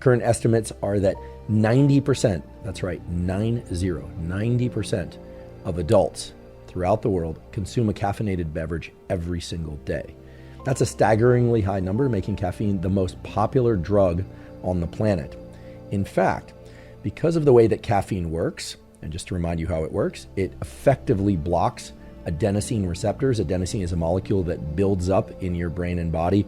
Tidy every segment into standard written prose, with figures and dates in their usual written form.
current estimates are that 90%, that's right, 90% of adults throughout the world consume a caffeinated beverage every single day. That's a staggeringly high number, making caffeine the most popular drug on the planet. In fact, because of the way that caffeine works, and just to remind you how it works, it effectively blocks adenosine receptors. Adenosine is a molecule that builds up in your brain and body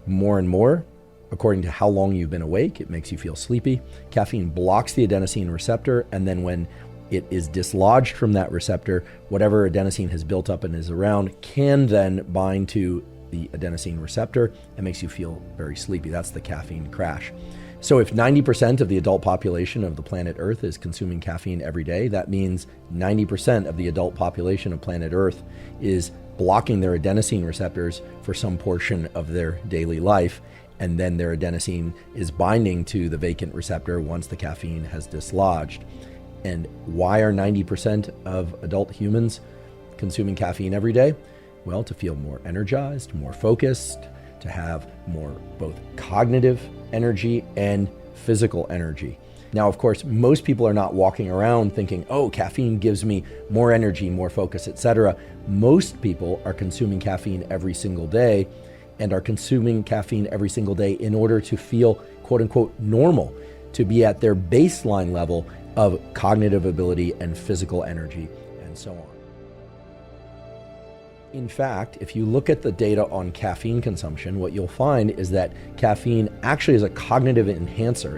more and more according to how long you've been awake. It makes you feel sleepy. Caffeine blocks the adenosine receptor, and then when it is dislodged from that receptor, whatever adenosine has built up and is around can then bind to the adenosine receptor and makes you feel very sleepy. That's the caffeine crash. So if 90% of the adult population of the planet Earth is consuming caffeine every day, that means 90% of the adult population of planet Earth is blocking their adenosine receptors for some portion of their daily life, and then their adenosine is binding to the vacant receptor once the caffeine has dislodged. And why are 90% of adult humans consuming caffeine every day? Well, to feel more energized, more focused, to have more both cognitive energy and physical energy. Now, of course, most people are not walking around thinking, oh, caffeine gives me more energy, more focus, etc. Most people are consuming caffeine every single day and are consuming caffeine every single day in order to feel, quote unquote, normal, to be at their baseline level of cognitive ability and physical energy, and so on. In fact, if you look at the data on caffeine consumption, what you'll find is that caffeine actually is a cognitive enhancer.